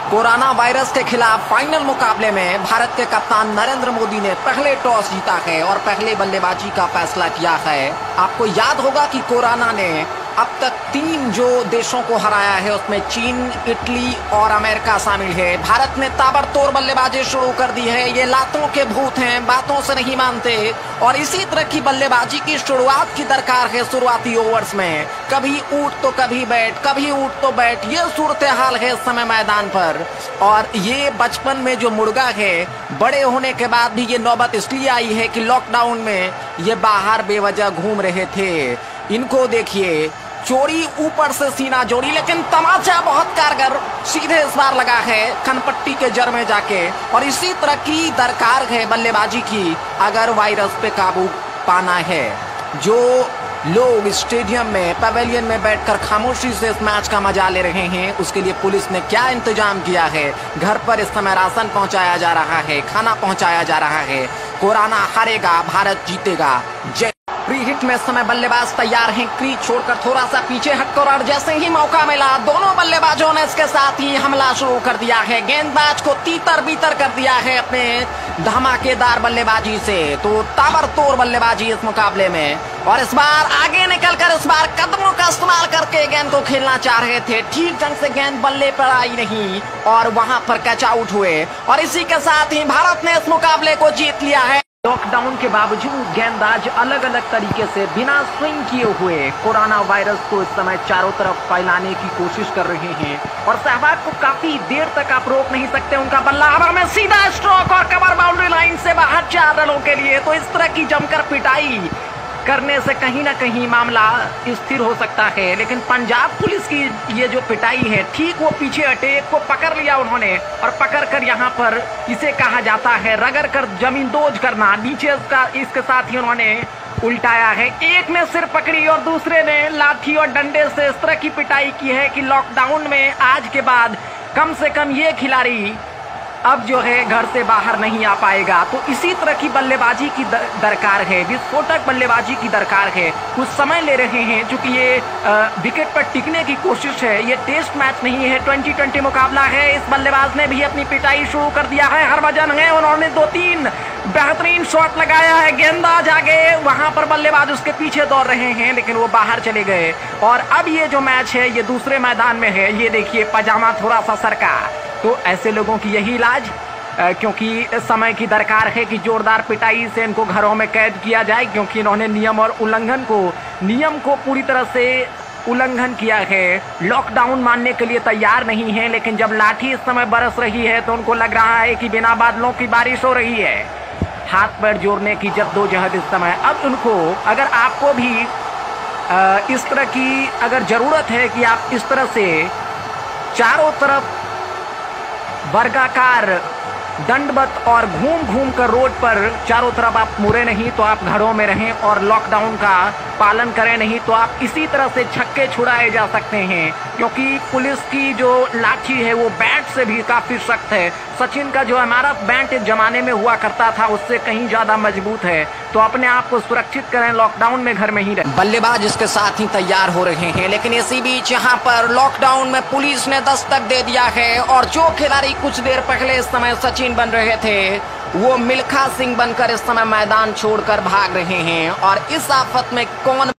Corona virus के खिलाफ final मुकाबले में भारत के कप्तान नरेंद्र मोदी ने पहले टॉस जीता है और पहले बल्लेबाजी का फैसला किया है। आपको याद होगा कि कोरोना ने अब तक 3 जो देशों को हराया है उसमें चीन, इटली और अमेरिका शामिल है। भारत ने ताबड़तोड़ बल्लेबाजी शुरू कर दी है। ये लातों के भूत हैं, बातों से नहीं मानते और इसी तरह की बल्लेबाजी की शुरुआत की दरकार है। शुरुआती ओवर्स में कभी ऊट तो कभी बैट, कभी ऊट तो बैट, ये सूरत हाल है इस समय मैदान पर। और ये बचपन में जो मुर्गा है, बड़े होने के बाद भी ये नौबत इसलिए आई है कि लॉकडाउन में ये बाहर बेवजह घूम रहे थे। इनको देखिए, चोरी ऊपर से सीना जोड़ी, लेकिन तमाचा बहुत कारगर सीधे इस बार लगा है कनपट्टी के जड़ में जाके। और इसी तरह की दरकार है बल्लेबाजी की अगर वायरस पे काबू पाना है। जो लोग स्टेडियम में, पवेलियन में बैठकर खामोशी से इस मैच का मजा ले रहे हैं, उसके लिए पुलिस ने क्या इंतजाम किया है। घर पर इस समय राशन पहुंचाया जा रहा है, खाना पहुंचाया जा रहा है। कोरोना हारेगा, भारत जीतेगा। जय। प्री हिट में समय बल्लेबाज तैयार हैं, क्रीज छोड़कर थोड़ा सा पीछे हटकर, और जैसे ही मौका मिला दोनों बल्लेबाजों ने इसके साथ ही हमला शुरू कर दिया है। गेंदबाज को तीतर बीतर कर दिया है अपने धमाकेदार बल्लेबाजी से। तो ताबड़तोड़ बल्लेबाजी इस मुकाबले में, और इस बार आगे निकलकर इस बार कदमों का इस्तेमाल करके गेंद को खेलना चाह रहे थे। ठीक ढंग से गेंद बल्ले पर आई नहीं और वहां पर कैच आउट हुए, और इसी के साथ ही भारत ने इस मुकाबले को जीत लिया है। लॉकडाउन के बावजूद गेंदबाज अलग अलग तरीके से बिना स्विंग किए हुए कोरोना वायरस को इस समय चारों तरफ फैलाने की कोशिश कर रहे हैं। और सहवाग को काफी देर तक आप रोक नहीं सकते। उनका बल्ला हवा में सीधा स्ट्रोक और कवर बाउंड्री लाइन से बाहर 4 रनों के लिए। तो इस तरह की जमकर पिटाई करने से कहीं ना कहीं मामला स्थिर हो सकता है। लेकिन पंजाब पुलिस की ये जो पिटाई है, ठीक वो पीछे हटे, एक को पकड़ लिया उन्होंने और पकड़कर यहाँ पर इसे कहा जाता है रगड़ कर जमीन दोज करना। नीचे इसके साथ ही उन्होंने उल्टाया है। एक ने सिर पकड़ी और दूसरे ने लाठी और डंडे से इस तरह की पिटाई की है कि लॉकडाउन में आज के बाद कम से कम ये खिलाड़ी अब जो है घर से बाहर नहीं आ पाएगा। तो इसी तरह की बल्लेबाजी की दरकार है, विस्फोटक बल्लेबाजी की दरकार है। कुछ समय ले रहे हैं क्योंकि ये विकेट पर टिकने की कोशिश है। ये टेस्ट मैच नहीं है, 2020 मुकाबला है। इस बल्लेबाज ने भी अपनी पिटाई शुरू कर दिया है। हरभजन है, उन्होंने 2-3 बेहतरीन शॉट लगाया है। गेंदबाज आगे, वहां पर बल्लेबाज उसके पीछे दौड़ रहे हैं, लेकिन वो बाहर चले गए। और अब ये जो मैच है ये दूसरे मैदान में है। ये देखिए, पजामा थोड़ा सा सरका। तो ऐसे लोगों की यही इलाज, क्योंकि समय की दरकार है कि जोरदार पिटाई से इनको घरों में कैद किया जाए, क्योंकि इन्होंने नियम को पूरी तरह से उल्लंघन किया है। लॉकडाउन मानने के लिए तैयार नहीं है, लेकिन जब लाठी इस समय बरस रही है तो उनको लग रहा है कि बिना बादलों की बारिश हो रही है। हाथ पैर जोड़ने की जद्दोजहद इस समय। अब उनको, अगर आपको भी इस तरह की अगर जरूरत है कि आप इस तरह से चारों तरफ वर्गाकार दंडवत और घूम घूम कर रोड पर चारों तरफ आप मुड़े नहीं, तो आप घरों में रहें और लॉकडाउन का पालन करें। नहीं तो आप इसी तरह से छक्के छुड़ाए जा सकते हैं, क्योंकि पुलिस की जो लाठी है वो बैट से भी काफी सख्त है। सचिन का जो इमारत बैट एक जमाने में हुआ करता था उससे कहीं ज्यादा मजबूत है। तो अपने आप को सुरक्षित करें, लॉकडाउन में घर में ही रहें। बल्लेबाज इसके साथ ही तैयार हो रहे हैं, लेकिन इसी बीच यहाँ पर लॉकडाउन में पुलिस ने दस्तक दे दिया है। और जो खिलाड़ी कुछ देर पहले इस समय सचिन बन रहे थे, वो मिल्खा सिंह बनकर इस समय मैदान छोड़कर भाग रहे हैं। और इस आफत में कौन